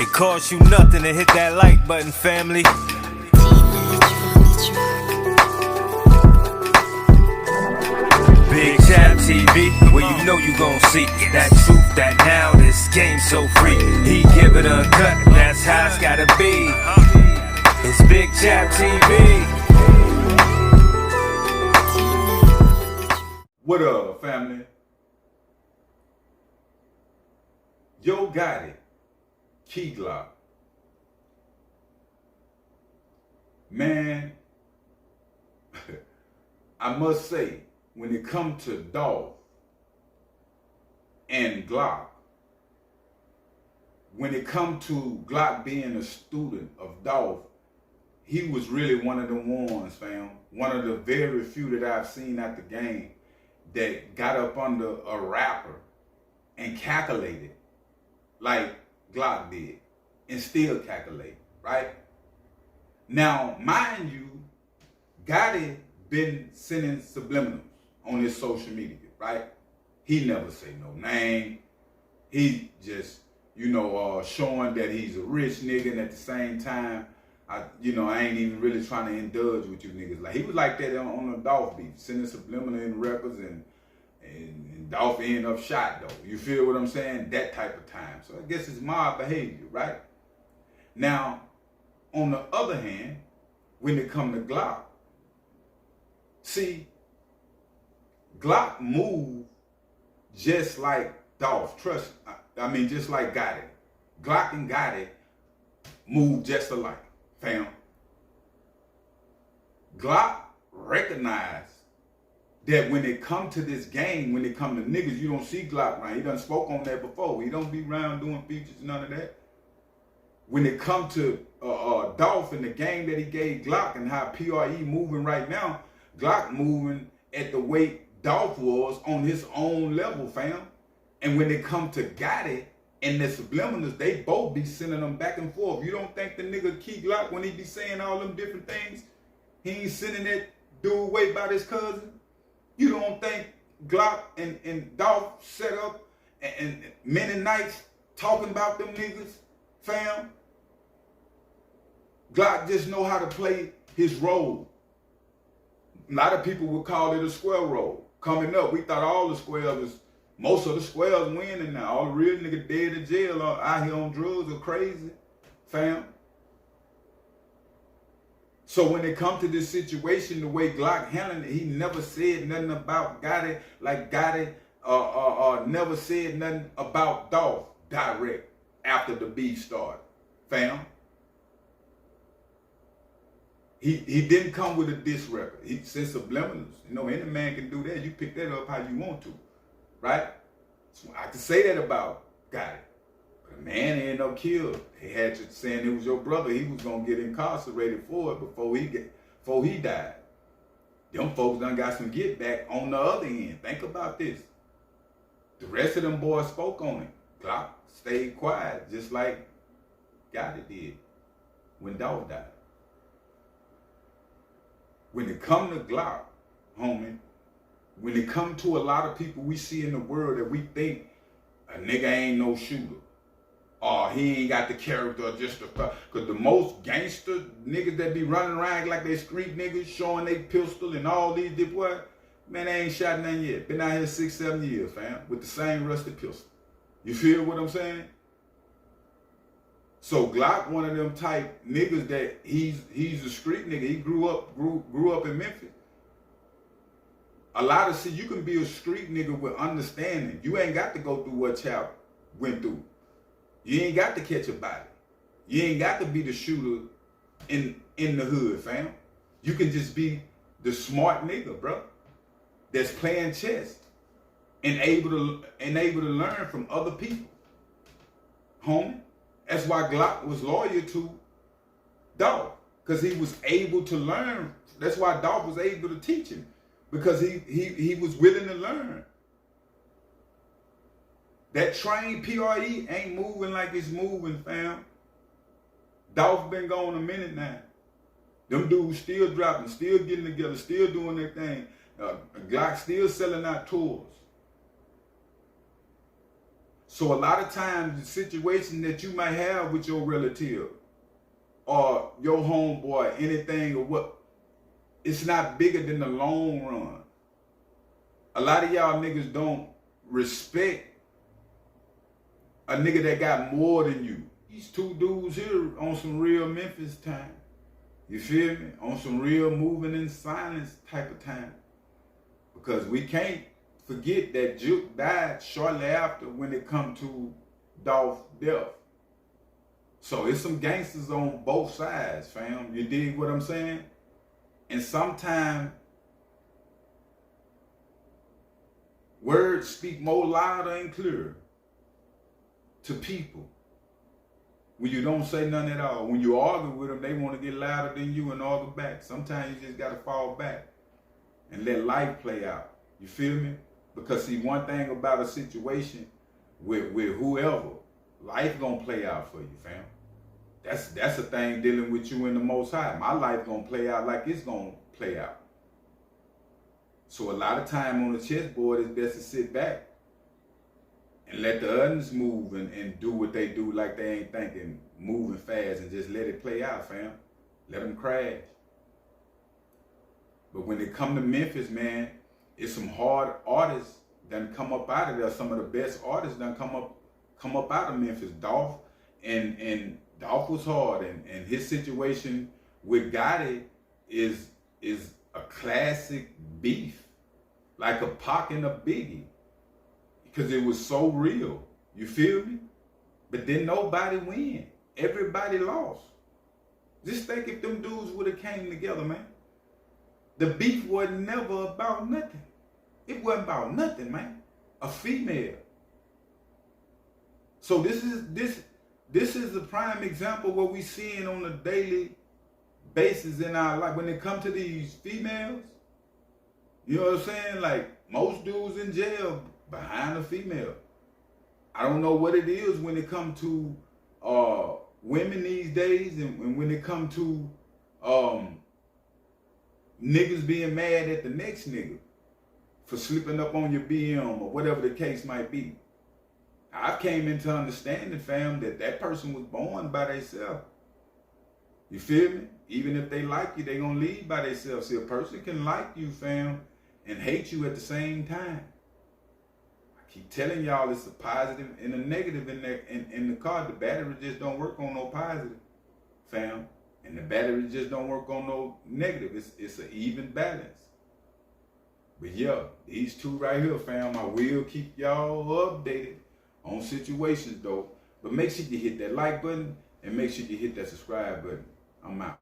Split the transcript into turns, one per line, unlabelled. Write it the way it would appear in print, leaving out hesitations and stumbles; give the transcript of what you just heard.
It costs you nothing to hit that like button, family. Big Chap TV, where you know you gon' see that truth, that now this game so free. He give it a cut, that's how it's gotta be. It's Big Chap TV.
What up, family? Yo Gotti, Key Glock. Man, I must say, when it comes to Dolph and Glock, when it comes to Glock being a student of Dolph, he was really one of the ones, fam. One of the very few that I've seen at the game that got up under a rapper and calculated like Glock did and still calculate, right? Now, mind you, Gotti been sending subliminals on his social media, right? He never say no name. He just, showing that he's a rich nigga, and at the same time, I ain't even really trying to indulge with you niggas. Like, he was like that on the Dolph beat, sending subliminal in records, and Dolph ended up shot though. You feel what I'm saying? That type of time. So I guess it's mob behavior, right? Now, on the other hand, when it come to Glock, see, Glock moved just like Dolph. Just like Gotti. Glock and Gotti move just alike, fam. Glock recognized that when it come to this game, when it come to niggas, you don't see Glock around. He done spoke on that before. He don't be around doing features, none of that. When it come to Dolph and the game that he gave Glock and how PRE moving right now, Glock moving at the weight Dolph was on his own level, fam. And when it come to Gotti and the subliminals, they both be sending them back and forth. You don't think the nigga Key Glock, when he be saying all them different things, he ain't sending that dude away by his cousin? You don't think Glock and Dolph set up and many nights talking about them niggas, fam? Glock just know how to play his role. A lot of people would call it a square role. Coming up, we thought all the squares most of the squares winning now. All the real niggas dead in jail or out here on drugs or crazy, fam. So when it comes to this situation, the way Glock handled it, he never said nothing about Gotti, like Gotti never said nothing about Dolph direct after the beef started, fam. He didn't come with a diss record. He said subliminals. Any man can do that. You pick that up how you want to, right? So I can say that about Gotti. But a man ended up killed. They had you saying it was your brother. He was gonna get incarcerated for it before he died. Them folks done got some get back on the other end. Think about this. The rest of them boys spoke on it. Glock stayed quiet, just like Gotti did when Dolph died. When it come to Glock, homie, when it come to a lot of people we see in the world that we think a nigga ain't no shooter, or he ain't got the character or just the, because the most gangster niggas that be running around like they street niggas showing they pistol and all these boy, man, they ain't shot none yet. Been out here 6-7 years, fam, with the same rusty pistol. You feel what I'm saying? So Glock, one of them type niggas that he's a street nigga. He grew up in Memphis. A lot of you can be a street nigga with understanding. You ain't got to go through what Chap went through. You ain't got to catch a body. You ain't got to be the shooter in the hood, fam. You can just be the smart nigga, bro, that's playing chess and able to learn from other people, homie. That's why Glock was loyal to Dolph, because he was able to learn. That's why Dolph was able to teach him, because he was willing to learn. That train PRE ain't moving like it's moving, fam. Dolph been gone a minute now. Them dudes still dropping, still getting together, still doing their thing. Glock still selling out tours. So a lot of times the situation that you might have with your relative or your homeboy, anything or what, it's not bigger than the long run. A lot of y'all niggas don't respect a nigga that got more than you. These two dudes here on some real Memphis time. You feel me? On some real moving in silence type of time. Because we can't forget that Juke died shortly after when it come to Dolph death. So it's some gangsters on both sides, fam. You dig what I'm saying? And sometimes words speak more louder and clearer to people when you don't say nothing at all. When you argue with them, they want to get louder than you and argue back. Sometimes you just got to fall back and let life play out. You feel me? Because see, one thing about a situation with whoever, life gonna play out for you, fam. That's a thing dealing with you in the Most High. My life gonna play out like it's gonna play out. So a lot of time on the chessboard, it's best to sit back and let the others move and do what they do like they ain't thinking, moving fast, and just let it play out, fam. Let them crash. But when it come to Memphis, man, it's some hard artists that come up out of there. Some of the best artists that come up out of Memphis. Dolph and Dolph was hard, and his situation with Gotti is a classic beef, like a Pac and a Biggie, because it was so real. You feel me? But then nobody win. Everybody lost. Just think if them dudes would have came together, man. The beef was never about nothing. It wasn't about nothing, man. A female. So this is a prime example of what we seeing on a daily basis in our life. When it comes to these females, you know what I'm saying? Like most dudes in jail behind a female. I don't know what it is when it comes to women these days, and when it comes to niggas being mad at the next nigga for slipping up on your BM or whatever the case might be. I came into understanding, fam, that person was born by themselves. You feel me? Even if they like you, they gonna leave by themselves. See, a person can like you, fam, and hate you at the same time. I keep telling y'all it's a positive and a negative in the car. The battery just don't work on no positive, fam. And the battery just don't work on no negative. It's an even balance. But yeah, these two right here, fam, I will keep y'all updated on situations though. But make sure you hit that like button and make sure you hit that subscribe button. I'm out.